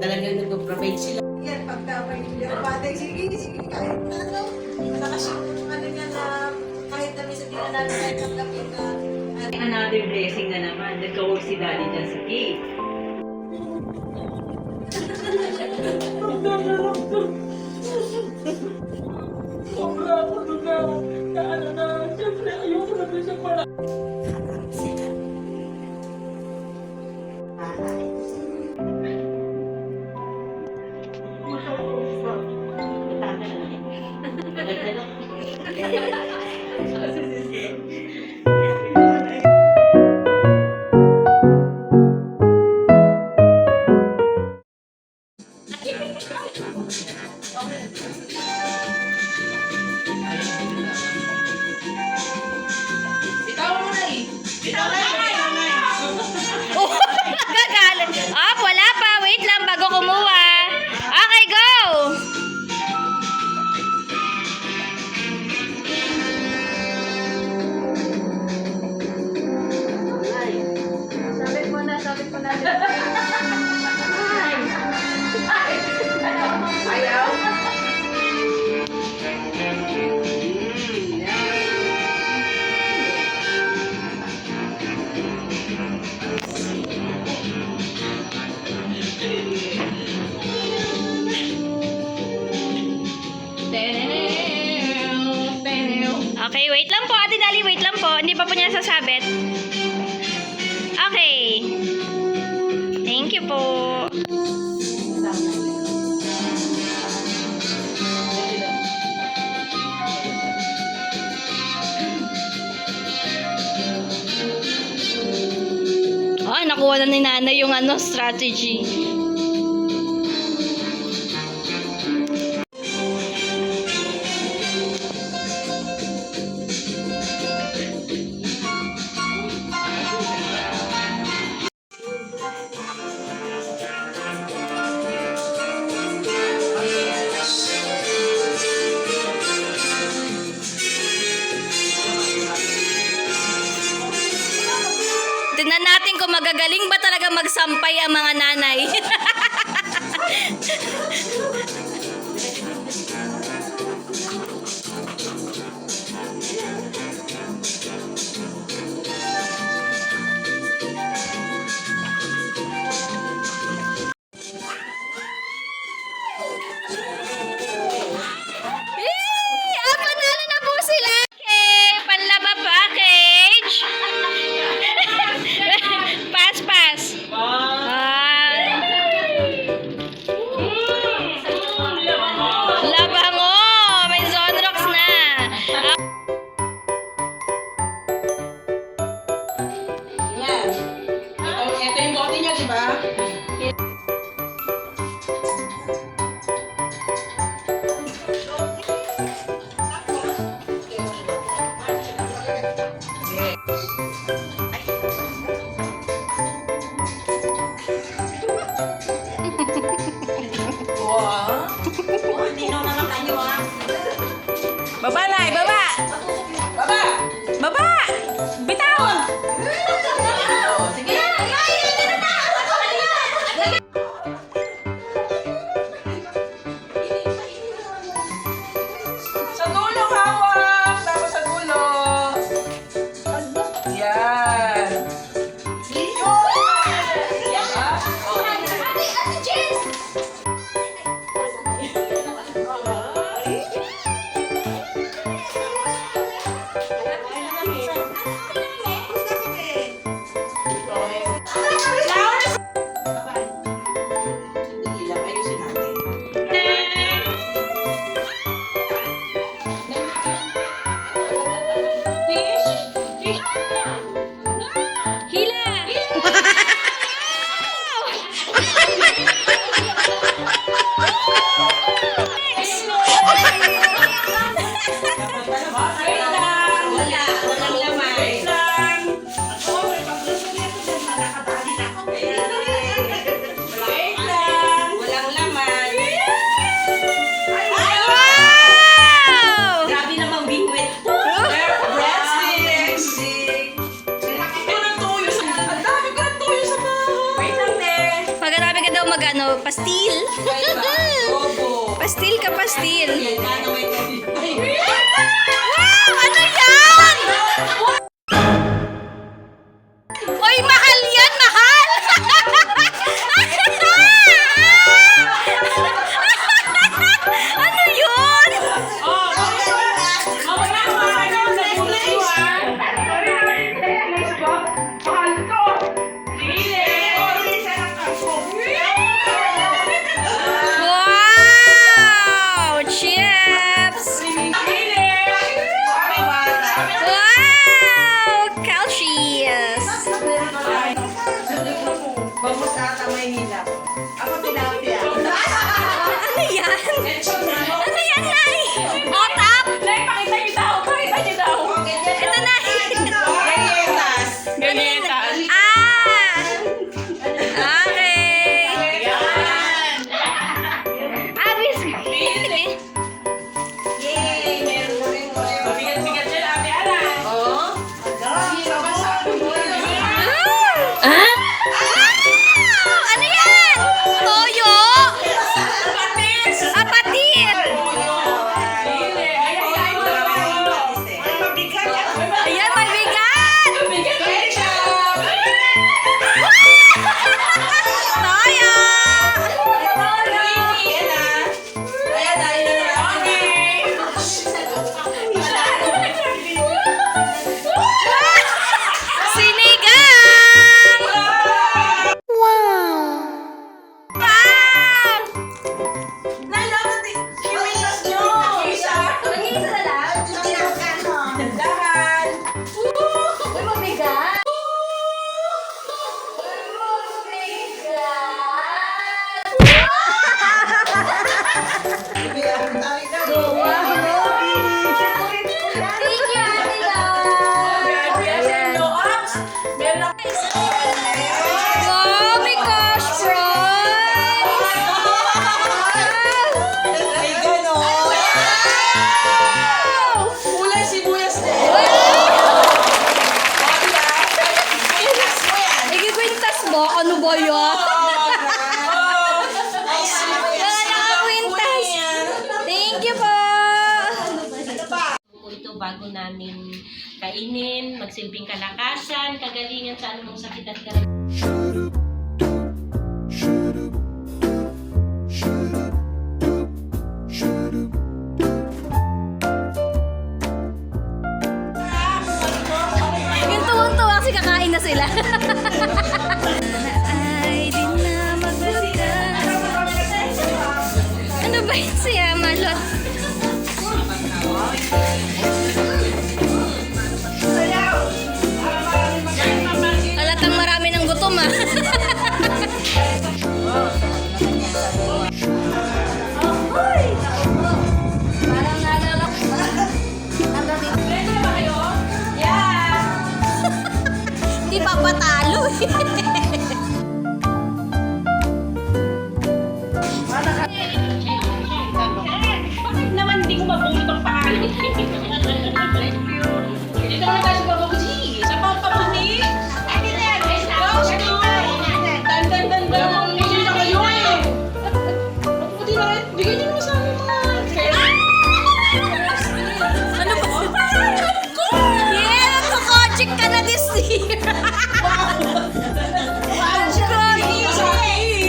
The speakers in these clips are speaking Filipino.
talagang nag-provide sila. Yan, pagka may batay, sige, kahit na ano. Malakas yung ano niya na kahit na minsan di na namin kahit tanggapin na Another blessing na naman. Nagka-work si Daddy dyan sa cake. Sobra ako doon na ano na, siyempre ayoko na doon siya para. Oh, nagagalit. Oh, wala pa. Wait lang bago kumuha. Okay, go! sabit mo na. Ayaw? Okay, wait lang po. Ate Dali, wait lang po. Hindi pa po niya nasasabit. Okay. Thank you po. Oh, nakuha na ni Nanay yung strategy. Tingnan natin kung magagaling ba talaga magsampay ang mga nanay. Panalo na po sila! Okay, panlaba package! Pass. Labango! May Zonrox na! Yan. Ito yung bote niya, di ba? Baba na, baba! Baba! Baba! Bitawan! Sige. Sa dulo hawak! Tapos sa dulo! Yan! Hindi lang, ayusin natin. Hila! Wala, walang laman. Walang laman. Wow! Grabe namang bingwit. Breadstick. Ang dami ko ng tuyo sa bahay! Pagkatapos ka daw mag-ano, pastil. Bobo. Pastil ka, pastil. Ano may kasi? Wow! Ano yan? Uy, mahal yan! Mahal! Ano yun? Wow! Chips! Wow! Couchies! Bagus ata may hilap. Ako tilapia. Ano yan? Ano yan, Nay? Otap? Ito, Nay. Galletas. Galletas. Ah! Okay. Ah, biscuit. Yay! Meron na rin ko. Bigat-bigat yan, Ate Ana. Oh? Ah? Ano yan? Toyo? Apatit! Ayan, mabigat! Toyo! Sinigang! Wow! Uy, mabigat! Thank you, Ate Wow, may cash prize! Kulay sibuyas din. Ikikwintas mo? Ano ba yan? Wala nakakwintas. Thank you po. Po ito bago namin kainin, magsilbing kalakasan, kagalingan sa anumang sakit at karamdaman. Yung tuwang-tuwa kasi kakain na sila. Ay, di na magbagas. Ano ba yun siya, Malot? Halatang marami ng gutom ah. Parang nalalak. Hindi pa patalo eh. Bakit naman hindi ko mabulot ang pangalan? Dito naman tayo sa Babaguchi. Sa Pampaputi. Dan. Hindi na kayo eh. Pampaputi na rin. Bigyan niyo naman sa amin mga Ano ba? Yeah, kakojik ka na this year.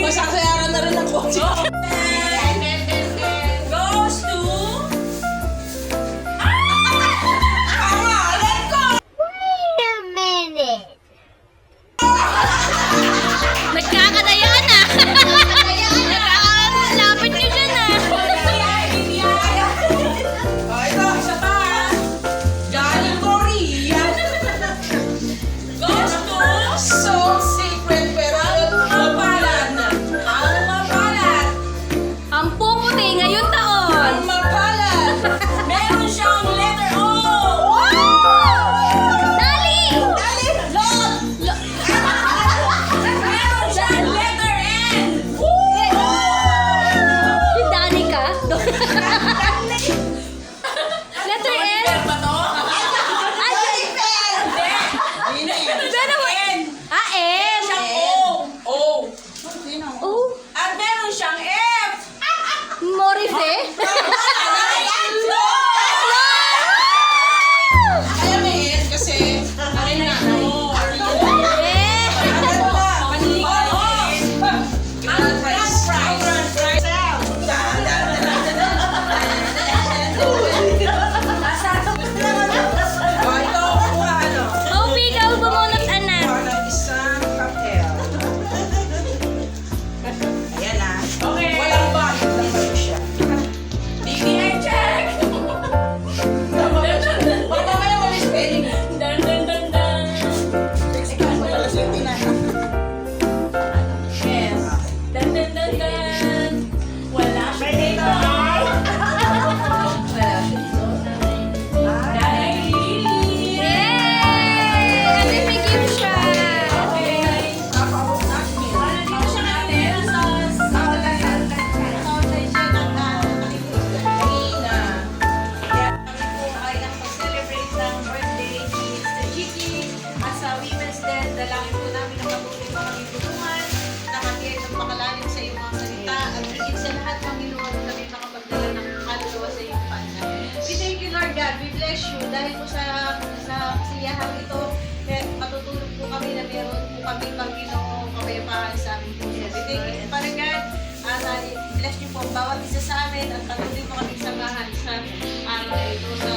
Masasayaran na rin ang kotse. Goes to... dagdagan. Wala siya dito. Dahil Lily. Yay! May gift siya. Dalangin po namin ang mabuti mga bibulungan, nakatiyay ng pakalalim sa iyong mga salita, at higit sa lahat, Panginoon, kami makapagdala ng kaluluwa sa iyong panya. We thank you, Lord God. We bless you dahil po sa kasiyahang ito, matutulog po kami na meron po kami, Panginoon, kapayapaan sa aming puso. We thank you, Father God. Bless niyo po ang bawat isa sa amin at patuloy po kami samahan sa araw na ito sa